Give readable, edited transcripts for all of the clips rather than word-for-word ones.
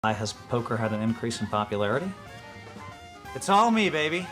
Has poker had an increase in popularity? It's all me, baby.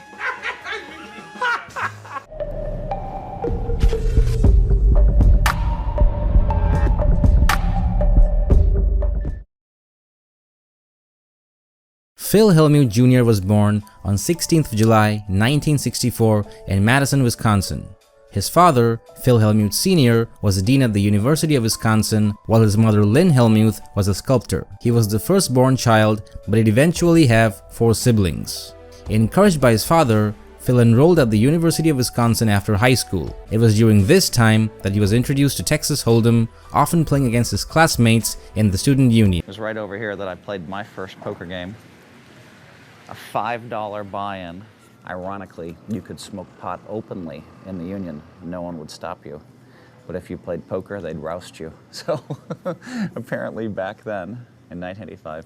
Phil Hellmuth Jr. was born on 16th July 1964 in Madison, Wisconsin. His father, Phil Hellmuth Sr., was a dean at the University of Wisconsin, while his mother, Lynn Hellmuth, was a sculptor. He was the firstborn child, but he'd eventually have 4 siblings. Encouraged by his father, Phil enrolled at the University of Wisconsin after high school. It was during this time that he was introduced to Texas Hold'em, often playing against his classmates in the student union. It was right over here that I played my first poker game. A $5 buy-in. Ironically, you could smoke pot openly in the union. No one would stop you. But if you played poker, they'd roust you. So apparently back then, in 1985,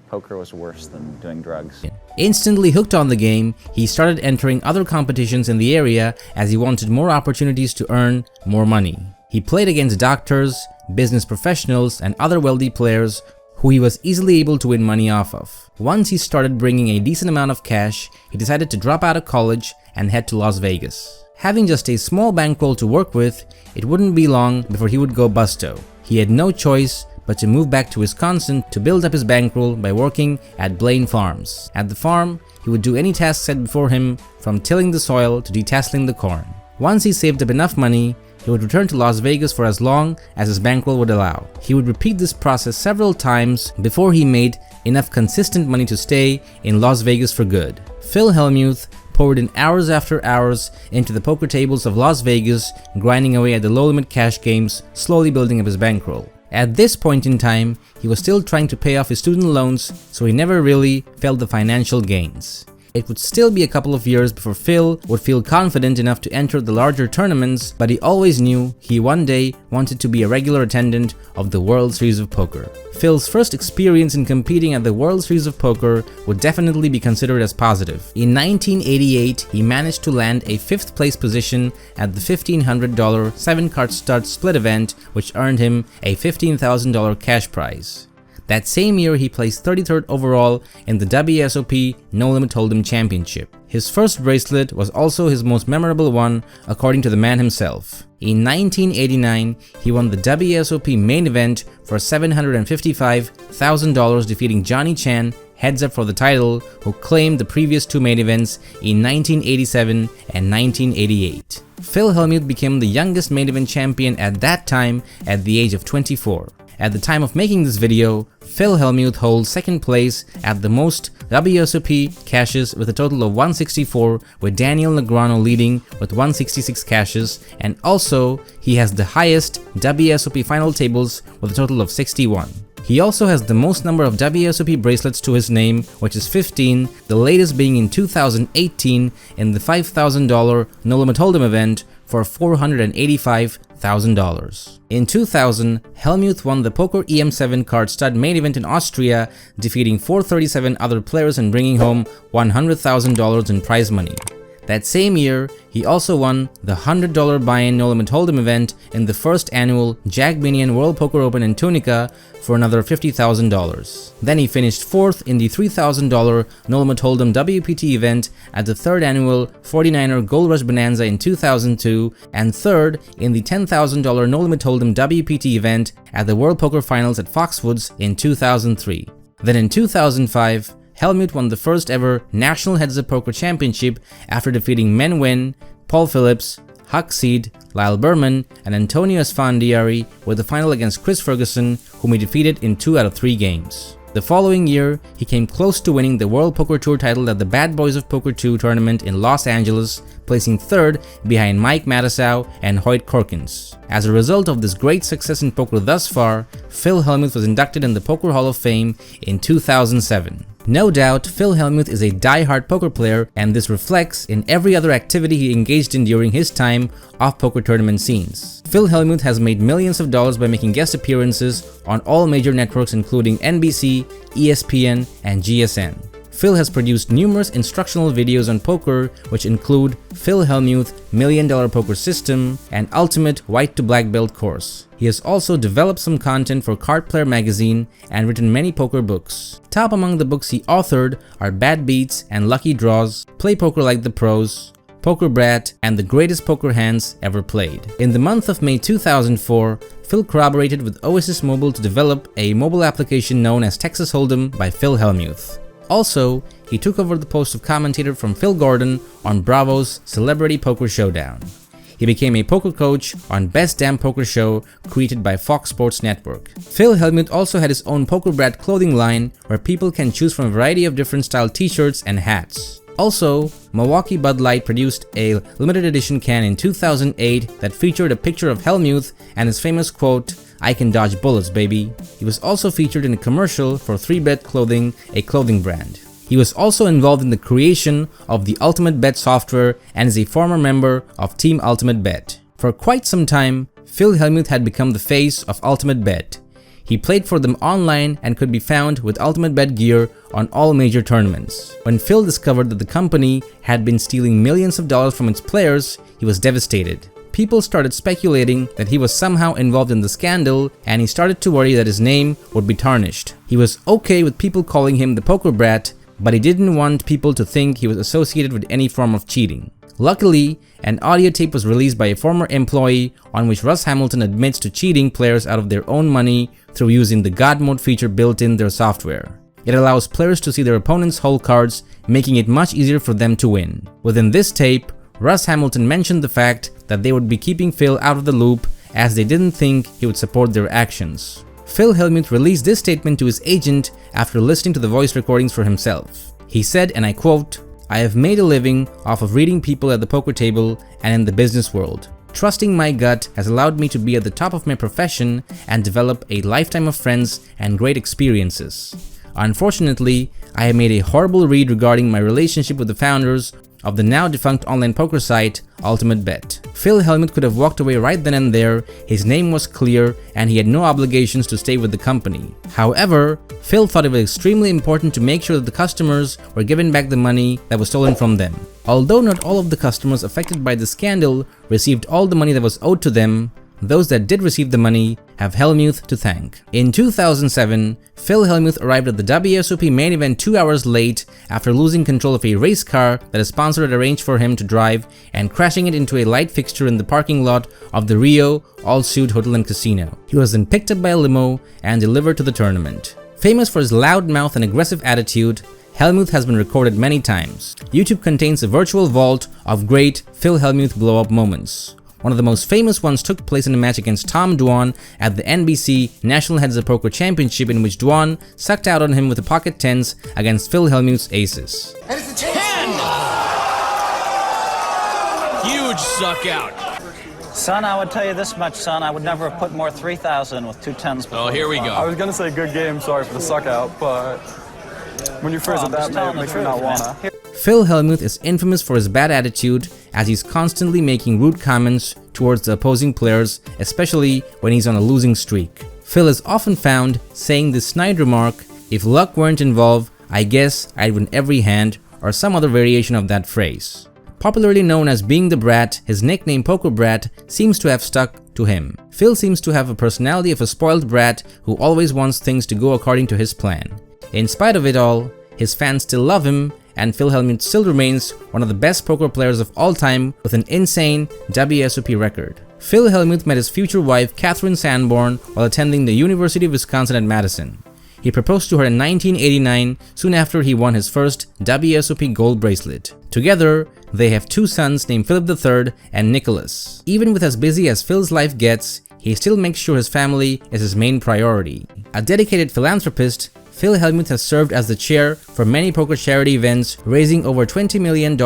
poker was worse than doing drugs. Instantly hooked on the game, he started entering other competitions in the area as he wanted more opportunities to earn more money. He played against doctors, business professionals, and other wealthy players who he was easily able to win money off of. Once he started bringing a decent amount of cash, he decided to drop out of college and head to Las Vegas. Having just a small bankroll to work with, it wouldn't be long before he would go busto. He had no choice but to move back to Wisconsin to build up his bankroll by working at Blaine Farms. At the farm, he would do any task set before him, from tilling the soil to detasseling the corn. Once he saved up enough money, he would return to Las Vegas for as long as his bankroll would allow. He would repeat this process several times before he made enough consistent money to stay in Las Vegas for good. Phil Hellmuth poured in hours after hours into the poker tables of Las Vegas, grinding away at the low-limit cash games, slowly building up his bankroll. At this point in time, he was still trying to pay off his student loans, so he never really felt the financial gains. It would still be a couple of years before Phil would feel confident enough to enter the larger tournaments, but he always knew he one day wanted to be a regular attendant of the World Series of Poker. Phil's first experience in competing at the World Series of Poker would definitely be considered as positive. In 1988, he managed to land a 5th place position at the $1,500 7-card stud split event, which earned him a $15,000 cash prize. That same year, he placed 33rd overall in the WSOP No Limit Hold'em Championship. His first bracelet was also his most memorable one, according to the man himself. In 1989, he won the WSOP main event for $755,000, defeating Johnny Chan, heads up for the title, who claimed the previous 2 main events in 1987 and 1988. Phil Hellmuth became the youngest main event champion at that time at the age of 24. At the time of making this video, Phil Hellmuth holds 2nd place at the most WSOP cashes with a total of 164, with Daniel Negreanu leading with 166 cashes, and also he has the highest WSOP final tables with a total of 61. He also has the most number of WSOP bracelets to his name, which is 15, the latest being in 2018 in the $5,000 No Limit Hold'em event for $485,000. In 2000, Hellmuth won the Poker EM7 card stud main event in Austria, defeating 437 other players and bringing home $100,000 in prize money. That same year, he also won the $100 buy-in No Limit Hold'em event in the first annual Jack Binion World Poker Open in Tunica for another $50,000. Then he finished 4th in the $3,000 No Limit Hold'em WPT event at the 3rd annual 49er Gold Rush Bonanza in 2002 and 3rd in the $10,000 No Limit Hold'em WPT event at the World Poker Finals at Foxwoods in 2003. Then in 2005, Hellmuth won the first ever National Heads Up Poker Championship after defeating Men Nguyen, Paul Phillips, Huck Seed, Lyle Berman, and Antonio Esfandiari, with the final against Chris Ferguson, whom he defeated in 2 out of 3 games. The following year, he came close to winning the World Poker Tour title at the Bad Boys of Poker 2 tournament in Los Angeles, placing 3rd behind Mike Matusow and Hoyt Corkins. As a result of this great success in poker thus far, Phil Hellmuth was inducted in the Poker Hall of Fame in 2007. No doubt, Phil Hellmuth is a die-hard poker player, and this reflects in every other activity he engaged in during his time off poker tournament scenes. Phil Hellmuth has made millions of dollars by making guest appearances on all major networks including NBC, ESPN, and GSN. Phil has produced numerous instructional videos on poker, which include Phil Hellmuth $1 Million Poker System and Ultimate White to Black Belt course. He has also developed some content for Card Player magazine and written many poker books. Top among the books he authored are Bad Beats and Lucky Draws, Play Poker Like the Pros, Poker Brat, and The Greatest Poker Hands Ever Played. In the month of May 2004, Phil collaborated with Oasis Mobile to develop a mobile application known as Texas Hold'em by Phil Hellmuth. Also, he took over the post of commentator from Phil Gordon on Bravo's Celebrity Poker Showdown. He became a poker coach on Best Damn Poker Show created by Fox Sports Network. Phil Hellmuth also had his own Poker Brat clothing line where people can choose from a variety of different style t-shirts and hats. Also, Milwaukee Bud Light produced a limited edition can in 2008 that featured a picture of Hellmuth and his famous quote, "I can dodge bullets, baby." He was also featured in a commercial for 3Bet Clothing, a clothing brand. He was also involved in the creation of the Ultimate Bet software and is a former member of Team Ultimate Bet. For quite some time, Phil Hellmuth had become the face of Ultimate Bet. He played for them online and could be found with Ultimate Bet gear on all major tournaments. When Phil discovered that the company had been stealing millions of dollars from its players, he was devastated. People started speculating that he was somehow involved in the scandal, and he started to worry that his name would be tarnished. He was okay with people calling him the Poker Brat, but he didn't want people to think he was associated with any form of cheating. Luckily, an audio tape was released by a former employee on which Russ Hamilton admits to cheating players out of their own money through using the God Mode feature built in their software. It allows players to see their opponent's hole cards, making it much easier for them to win. Within this tape, Russ Hamilton mentioned the fact that they would be keeping Phil out of the loop as they didn't think he would support their actions. Phil Hellmuth released this statement to his agent after listening to the voice recordings for himself. He said, and I quote, "I have made a living off of reading people at the poker table and in the business world. Trusting my gut has allowed me to be at the top of my profession and develop a lifetime of friends and great experiences. Unfortunately, I have made a horrible read regarding my relationship with the founders of the now defunct online poker site, Ultimate Bet." Phil Hellmuth could have walked away right then and there. His name was clear and he had no obligations to stay with the company. However, Phil thought it was extremely important to make sure that the customers were given back the money that was stolen from them. Although not all of the customers affected by the scandal received all the money that was owed to them, those that did receive the money have Hellmuth to thank. In 2007, Phil Hellmuth arrived at the WSOP main event 2 hours late after losing control of a race car that a sponsor had arranged for him to drive and crashing it into a light fixture in the parking lot of the Rio All-Suite Hotel and Casino. He was then picked up by a limo and delivered to the tournament. Famous for his loud mouth and aggressive attitude, Hellmuth has been recorded many times. YouTube contains a virtual vault of great Phil Hellmuth blow-up moments. One of the most famous ones took place in a match against Tom Dwan at the NBC National Heads of Poker Championship, in which Dwan sucked out on him with a pocket tens against Phil Hellmuth's aces. And it's a 10! Huge suck out. Son, I would tell you this much, son. I would never have put more 3,000 with 2 10s before. Oh, here we go. I was gonna say good game, sorry for the suck out, but when you phrase it that way, it makes me not wanna. Phil Hellmuth is infamous for his bad attitude, as he's constantly making rude comments towards the opposing players, especially when he's on a losing streak. Phil is often found saying this snide remark, "If luck weren't involved, I guess I'd win every hand," or some other variation of that phrase. Popularly known as being the brat, his nickname Poker Brat seems to have stuck to him. Phil seems to have a personality of a spoiled brat who always wants things to go according to his plan. In spite of it all, his fans still love him, and Phil Hellmuth still remains one of the best poker players of all time with an insane WSOP record. Phil Hellmuth met his future wife Catherine Sanborn while attending the University of Wisconsin at Madison. He proposed to her in 1989, soon after he won his first WSOP gold bracelet. Together, they have 2 sons named Philip III and Nicholas. Even with as busy as Phil's life gets, he still makes sure his family is his main priority. A dedicated philanthropist, Phil Hellmuth has served as the chair for many poker charity events, raising over $20 million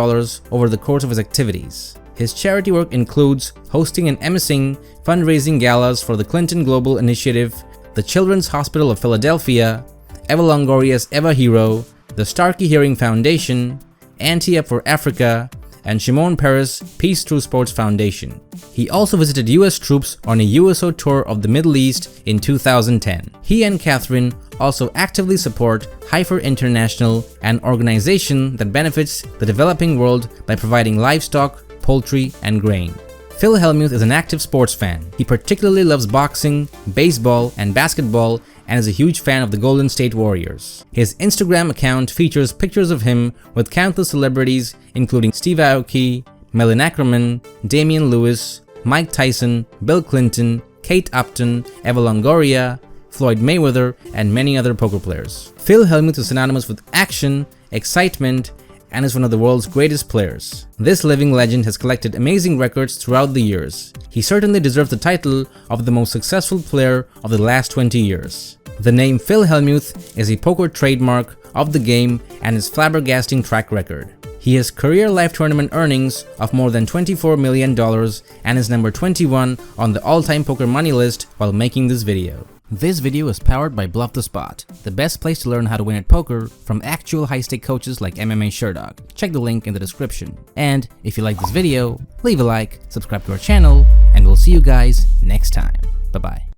over the course of his activities. His charity work includes hosting and emceeing fundraising galas for the Clinton Global Initiative, the Children's Hospital of Philadelphia, Eva Longoria's Eva Hero, the Starkey Hearing Foundation, Anti-Up for Africa, and Shimon Peres' Peace Through Sports Foundation. He also visited US troops on a USO tour of the Middle East in 2010. He and Catherine also actively support Heifer International, an organization that benefits the developing world by providing livestock, poultry, and grain. Phil Hellmuth is an active sports fan. He particularly loves boxing, baseball, and basketball, and is a huge fan of the Golden State Warriors. His Instagram account features pictures of him with countless celebrities including Steve Aoki, Melanie Ackerman, Damian Lewis, Mike Tyson, Bill Clinton, Kate Upton, Eva Longoria, Floyd Mayweather, and many other poker players. Phil Hellmuth is synonymous with action, excitement, and is one of the world's greatest players. This living legend has collected amazing records throughout the years. He certainly deserves the title of the most successful player of the last 20 years. The name Phil Hellmuth is a poker trademark of the game and his flabbergasting track record. He has career live tournament earnings of more than $24 million and is number 21 on the all-time poker money list while making this video. This video is powered by Bluff the Spot, the best place to learn how to win at poker from actual high-stake coaches like MMA Sherdog. Check the link in the description. And if you like this video, leave a like, subscribe to our channel, and we'll see you guys next time. Bye-bye.